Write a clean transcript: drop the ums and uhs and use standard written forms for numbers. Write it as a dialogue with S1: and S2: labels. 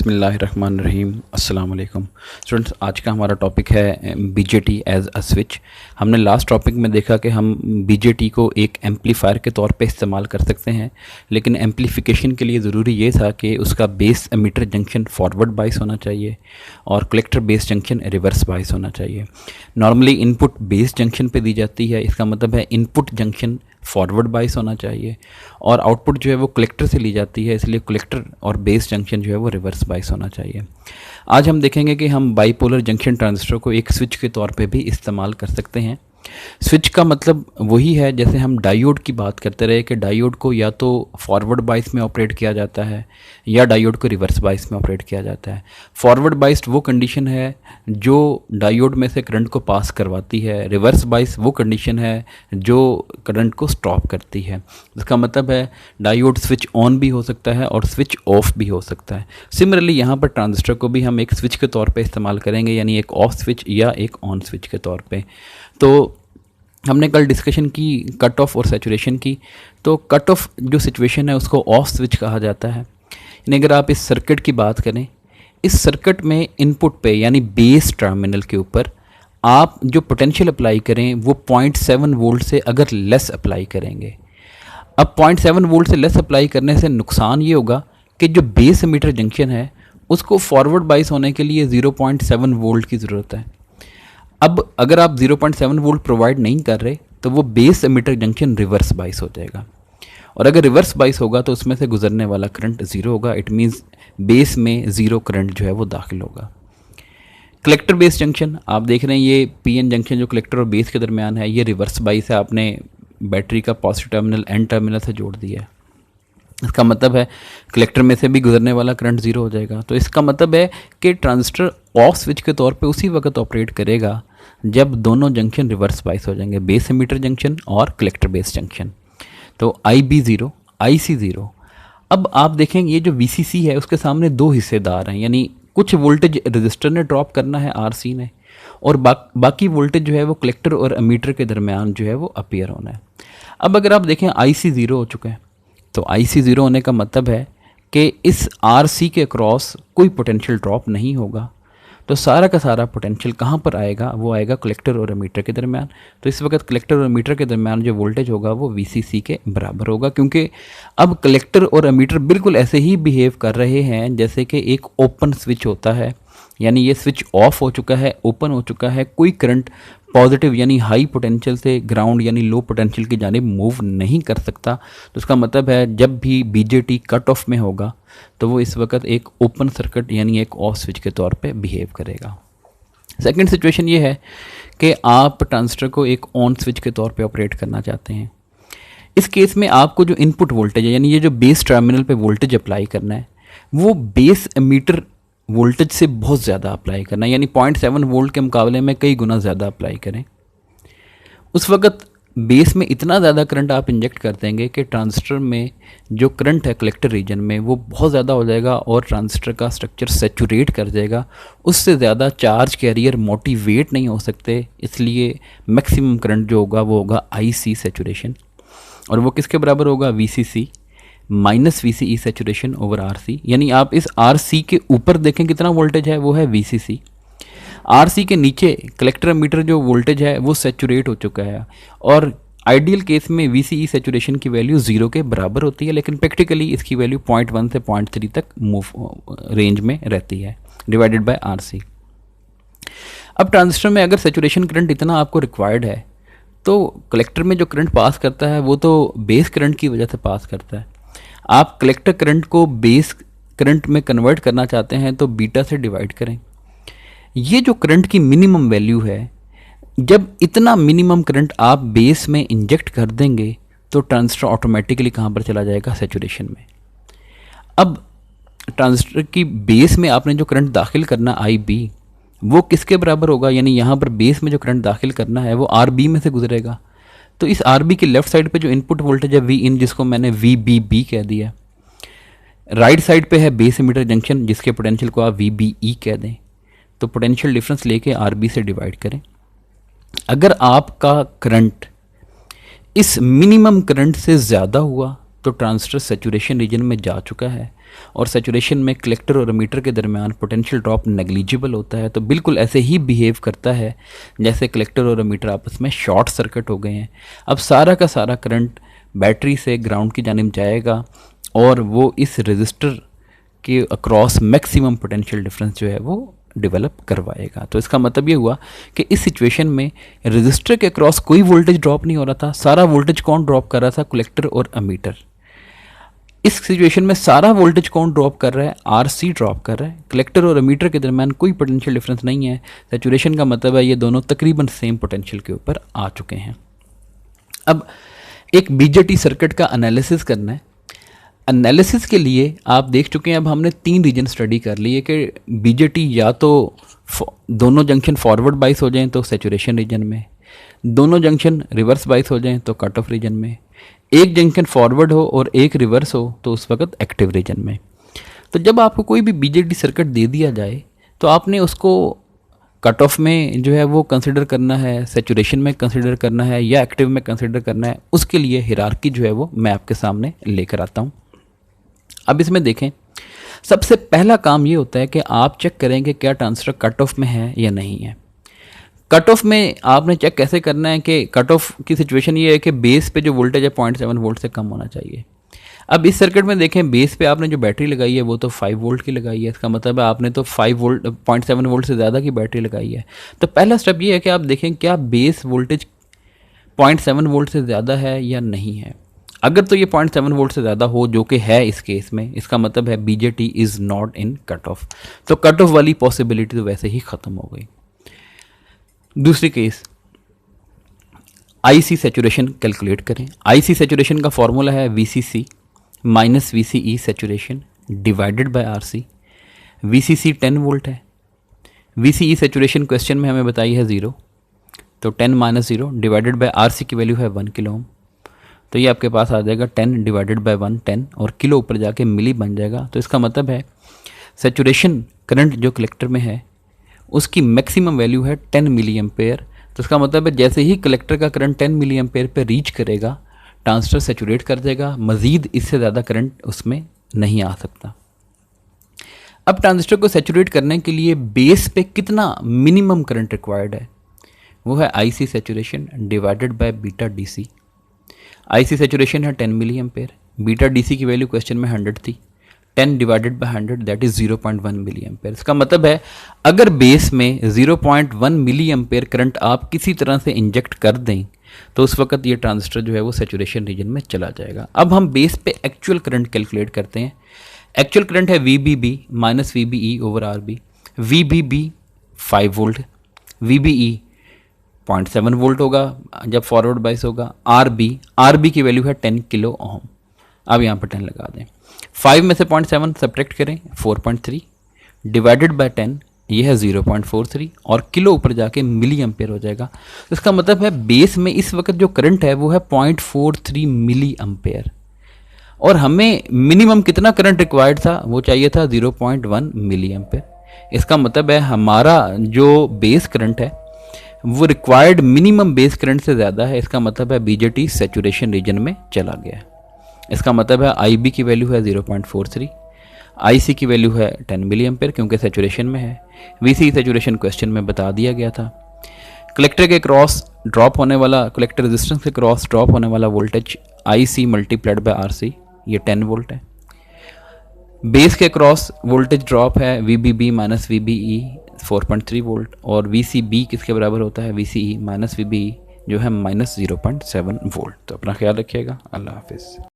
S1: बिस्मिल्लाहिर्रहमानिर्रहीम अस्सलाम वालेकुम स्टूडेंट्स। आज का हमारा टॉपिक है बीजेटी एज अ स्विच। हमने लास्ट टॉपिक में देखा कि हम बीजेटी को एक एम्पलीफायर के तौर पे इस्तेमाल कर सकते हैं, लेकिन एम्पलीफिकेशन के लिए ज़रूरी ये था कि उसका बेस एमीटर जंक्शन फॉरवर्ड बाइस होना चाहिए और collector base junction reverse bias होना चाहिए। नॉर्मली इनपुट बेस जंक्शन पे दी जाती है, इसका मतलब है इनपुट जंक्शन फॉरवर्ड बाइस होना चाहिए और आउटपुट जो है वो कलेक्टर से ली जाती है, इसलिए कलेक्टर और बेस जंक्शन जो है वो रिवर्स बाइस होना चाहिए। आज हम देखेंगे कि हम बाइपोलर जंक्शन ट्रांजिस्टर को एक स्विच के तौर पे भी इस्तेमाल कर सकते हैं। स्विच का मतलब वही है जैसे हम डायोड की बात करते रहे कि डायोड को या तो फॉरवर्ड बाइस में ऑपरेट किया जाता है या डायोड को रिवर्स बाइस में ऑपरेट किया जाता है। फॉरवर्ड बाइस वो कंडीशन है जो डायोड में से करंट को पास करवाती है, रिवर्स बाइस वो कंडीशन है जो करंट को स्टॉप करती है। इसका मतलब है डायोड स्विच ऑन भी हो सकता है और स्विच ऑफ भी हो सकता है। सिमिलरली यहाँ पर ट्रांजिस्टर को भी हम एक स्विच के तौर पे इस्तेमाल करेंगे, यानी एक ऑफ स्विच या एक ऑन स्विच के तौर पे। तो हमने कल डिस्कशन की कट ऑफ और सैचुरेशन की। तो कट ऑफ जो सिचुएशन है उसको ऑफ स्विच कहा जाता है। यानी अगर आप इस सर्किट की बात करें, इस सर्किट में इनपुट पे यानी बेस टर्मिनल के ऊपर आप जो पोटेंशियल अप्लाई करें वो 0.7 वोल्ट से अगर लेस अप्लाई करेंगे। अब 0.7 वोल्ट से लेस अप्लाई करने से नुकसान ये होगा कि जो बेस एमीटर जंक्शन है उसको फॉरवर्ड बाइस होने के लिए 0.7 वोल्ट की ज़रूरत है। अब अगर आप 0.7 वोल्ट प्रोवाइड नहीं कर रहे तो वो base emitter junction reverse bias हो जाएगा, और अगर रिवर्स बाइस होगा तो उसमें से गुजरने वाला करंट ज़ीरो होगा। इट मीन्स बेस में ज़ीरो करंट जो है वो दाखिल होगा। कलेक्टर बेस जंक्शन आप देख रहे हैं, ये पीएन जंक्शन जो कलेक्टर और बेस के दरमियान है ये रिवर्स बाइस है। आपने बैटरी का पॉजिटिव टर्मिनल एन टर्मिनल से जोड़ दिया है, इसका मतलब है कलेक्टर में से भी गुजरने वाला करंट ज़ीरो हो जाएगा। तो इसका मतलब है कि ट्रांजिस्टर ऑफ स्विच के तौर पे उसी वक्त ऑपरेट करेगा जब दोनों जंक्शन रिवर्स बाइस हो जाएंगे, बेस एमीटर जंक्शन और कलेक्टर बेस जंक्शन। तो IB ज़ीरो, IC ज़ीरो। अब आप देखेंगे ये जो VCC है उसके सामने दो हिस्सेदार हैं, यानी कुछ वोल्टेज रजिस्टर ने ड्रॉप करना है RC ने, और बाकी वोल्टेज जो है वो कलेक्टर और एमीटर के दरमियान जो है वो अपीयर होना है। अब अगर आप देखें IC ज़ीरो हो चुका है, तो IC ज़ीरो होने का मतलब है कि इस RC के क्रॉस कोई पोटेंशियल ड्रॉप नहीं होगा। तो सारा का सारा पोटेंशियल कहाँ पर आएगा, वो आएगा कलेक्टर और एमीटर के दरमियान। तो इस वक्त कलेक्टर और एमीटर के दरमियान जो वोल्टेज होगा वो VCC के बराबर होगा, क्योंकि अब कलेक्टर और एमीटर बिल्कुल ऐसे ही बिहेव कर रहे हैं जैसे कि एक ओपन स्विच होता है। यानी ये स्विच ऑफ हो चुका है, ओपन हो चुका है, कोई करंट पॉजिटिव यानी हाई पोटेंशियल से ग्राउंड यानी लो पोटेंशियल की जानिब मूव नहीं कर सकता। तो इसका मतलब है जब भी बीजेटी कट ऑफ में होगा तो वो इस वक्त एक ओपन सर्किट यानी एक ऑफ स्विच के तौर पे बिहेव करेगा। सेकंड सिचुएशन ये है कि आप ट्रांजिस्टर को एक ऑन स्विच के तौर पे ऑपरेट करना चाहते हैं। इस केस में आपको जो इनपुट वोल्टेज है यानी ये जो बेस टर्मिनल पे वोल्टेज अप्लाई करना है वो बेस एमीटर वोल्टेज से बहुत ज़्यादा अप्लाई करना है, यानी 0.7 वोल्ट के मुकाबले में कई गुना ज़्यादा अप्लाई करें। उस वक्त बेस में इतना ज़्यादा करंट आप इंजेक्ट कर देंगे कि ट्रांजिस्टर में जो करंट है कलेक्टर रीजन में वो बहुत ज़्यादा हो जाएगा और ट्रांजिस्टर का स्ट्रक्चर सैचुरेट कर जाएगा। उससे ज़्यादा चार्ज कैरियर मोटिवेट नहीं हो सकते, इसलिए मैक्सिमम करंट जो होगा वो होगा IC सैचुरेशन, और वो किसके बराबर होगा, VCC minus VCE saturation over RC। यानी आप इस RC के ऊपर देखें कितना वोल्टेज है, वो है VCC। RC के नीचे कलेक्टर एमीटर जो वोल्टेज है वो सैचुरेट हो चुका है, और आइडियल केस में VCE सैचुरेशन की वैल्यू ज़ीरो के बराबर होती है, लेकिन प्रैक्टिकली इसकी वैल्यू 0.1 से 0.3 तक मूव रेंज में रहती है डिवाइडेड बाय RC। अब ट्रांजिस्टर में अगर सैचुरेशन करंट इतना आपको रिक्वायर्ड है तो कलेक्टर में जो करंट पास करता है वो तो बेस करंट की वजह से पास करता है। आप कलेक्टर करंट को बेस करंट में कन्वर्ट करना चाहते हैं तो बीटा से डिवाइड करें। ये जो करंट की मिनिमम वैल्यू है, जब इतना मिनिमम करंट आप बेस में इंजेक्ट कर देंगे तो ट्रांजिस्टर ऑटोमेटिकली कहाँ पर चला जाएगा, सैचुरेशन में। अब ट्रांजिस्टर की बेस में आपने जो करंट दाखिल करना IB वो किसके बराबर होगा, यानी यहाँ पर बेस में जो करंट दाखिल करना है वो RB में से गुजरेगा। तो इस RB के लेफ्ट साइड पे जो इनपुट वोल्टेज है Vin, जिसको मैंने VBB कह दिया, राइट साइड पे है बेस एमीटर जंक्शन जिसके पोटेंशियल को आप VBE कह दें। तो पोटेंशियल डिफरेंस लेके RB से डिवाइड करें। अगर आपका करंट इस मिनिमम करंट से ज़्यादा हुआ तो ट्रांजिस्टर सैचुरेशन रीजन में जा चुका है, और सैचुरेशन में कलेक्टर और एमीटर के दरमियान पोटेंशियल ड्रॉप नेग्लिजिबल होता है, तो बिल्कुल ऐसे ही बिहेव करता है जैसे कलेक्टर और एमीटर आपस में शॉर्ट सर्किट हो गए हैं। अब सारा का सारा करंट बैटरी से ग्राउंड की जानिब जाएगा और वो इस रजिस्टर के अक्रॉस मैक्सिमम पोटेंशियल डिफरेंस जो है वो डेवलप करवाएगा। तो इसका मतलब ये हुआ कि इस सिचुएशन में रजिस्टर के अक्रॉस कोई वोल्टेज ड्रॉप नहीं हो रहा था, सारा वोल्टेज कौन ड्रॉप कर रहा था? कलेक्टर और एमीटर। इस सिचुएशन में सारा वोल्टेज कौन ड्रॉप कर रहा है? आरसी ड्रॉप कर रहा है। कलेक्टर और एमीटर के दरमियान कोई पोटेंशियल डिफरेंस नहीं है। सैचुरेशन का मतलब है ये दोनों तकरीबन सेम पोटेंशियल के ऊपर आ चुके हैं। अब एक बीजेटी सर्किट का एनालिसिस करना है। एनालिसिस के लिए आप देख चुके हैं, अब हमने 3 रीजन स्टडी कर लिए कि बीजेटी या तो दोनों जंक्शन फॉरवर्ड बाइस हो जाएं तो सैचुरेशन रीजन में, दोनों जंक्शन रिवर्स बाइस हो जाएं तो कट ऑफ रीजन में, एक जंक्शन फॉरवर्ड हो और एक रिवर्स हो तो उस वक्त एक्टिव रीजन में। तो जब आपको कोई भी बीजेटी सर्किट दे दिया जाए तो आपने उसको कट ऑफ में जो है वो कंसिडर करना है, सैचुरेशन में कंसिडर करना है या एक्टिव में कंसिडर करना है। उसके लिए हिरार्की जो है वो मैं आपके सामने लेकर आता हूँ। अब इसमें देखें, सबसे पहला काम ये होता है कि आप चेक करें कि क्या ट्रांजिस्टर कट ऑफ में है या नहीं है। कट ऑफ में आपने चेक कैसे करना है कि कट ऑफ की सिचुएशन ये है कि बेस पे जो वोल्टेज है 0.7 वोल्ट से कम होना चाहिए। अब इस सर्किट में देखें, बेस पे आपने जो बैटरी लगाई है वो तो 5 वोल्ट की लगाई है। इसका मतलब है आपने तो 5 वोल्ट 0.7 वोल्ट से ज़्यादा की बैटरी लगाई है। तो पहला स्टेप ये है कि आप देखें क्या बेस वोल्टेज 0.7 वोल्ट से ज़्यादा है या नहीं है। अगर तो ये 0.7 वोल्ट से ज़्यादा हो, जो कि है इस केस में, इसका मतलब है BJT is not in cut off. तो कट ऑफ वाली पॉसिबिलिटी तो वैसे ही ख़त्म हो गई। दूसरी केस, आईसी सैचुरेशन कैलकुलेट करें। आईसी सैचुरेशन का फॉर्मूला है VCC minus VCE saturation divided bye RC. VCC 10 volt है, वीसीई सैचुरेशन क्वेश्चन में हमें बताई है 0, तो 10 माइनस 0 डिवाइडेड बाय आरसी की वैल्यू है 1 किलो ओम। तो ये आपके पास आ जाएगा 10 डिवाइडेड बाय 1 10 और किलो ऊपर जाके मिली बन जाएगा। तो इसका मतलब है सैचुरेशन करंट जो कलेक्टर में है उसकी मैक्सिमम वैल्यू है 10 मिली एम्पेयर। तो इसका मतलब है जैसे ही कलेक्टर का करंट 10 मिली एम्पेयर पे रीच करेगा, ट्रांजिस्टर सैचुरेट कर देगा, मज़ीद इससे ज़्यादा करंट उसमें नहीं आ सकता। अब ट्रांजिस्टर को सैचुरेट करने के लिए बेस पे कितना मिनिमम करंट रिक्वायर्ड है, वो है IC saturation divided by beta DC. IC saturation है 10 मिली एम्पेयर, बीटा डीसी की वैल्यू क्वेश्चन में 100 थी। 10 divided by 100 that is 0.1 milliampere. इसका मतलब है अगर बेस में 0.1 मिली एम्पेयर करंट आप किसी तरह से इंजेक्ट कर दें तो उस वक्त ये ट्रांजिस्टर जो है वो सैचुरेशन रीजन में चला जाएगा। अब हम बेस पे एक्चुअल करंट कैलकुलेट करते हैं। एक्चुअल करंट है VBB minus VBE over RB। VBB 5 volt, VBE 0.7 volt होगा जब फॉरवर्ड बाइस होगा। RB की वैल्यू है 10 किलो ओम। अब यहाँ पर 10 लगा दें, 5 में से 0.7 सब्ट्रैक्ट करें 4.3 डिवाइडेड बाय 10, ये है 0.43 और किलो ऊपर जाके मिली एम्पेयर हो जाएगा। तो इसका मतलब है बेस में इस वक्त जो करंट है वो है 0.43 मिली एम्पेयर और हमें मिनिमम कितना करंट रिक्वायर्ड था, वो चाहिए था 0.1 मिली एम्पेयर। इसका मतलब है हमारा जो बेस करंट है वो रिक्वायर्ड मिनिमम बेस करंट से ज़्यादा है। इसका मतलब है बीजेटी सैचुरेशन रीजन में चला गया है। इसका मतलब है IB की वैल्यू है 0.43, IC की वैल्यू है 10 मिली एम्पेयर क्योंकि सैचुरेशन में है। VC सैचुरेशन क्वेश्चन में बता दिया गया था। कलेक्टर के क्रॉस ड्रॉप होने वाला, कलेक्टर रेजिस्टेंस के क्रॉस ड्रॉप होने वाला voltage IC multiplied by RC, ये 10 वोल्ट है। बेस के क्रॉस वोल्टेज ड्रॉप है VBB माइनस VBE 4.3 वोल्ट और VCB किसके बराबर होता है, VCE माइनस VBE जो है माइनस 0.7 वोल्ट। तो अपना ख्याल रखिएगा। अल्लाह हाफिज़।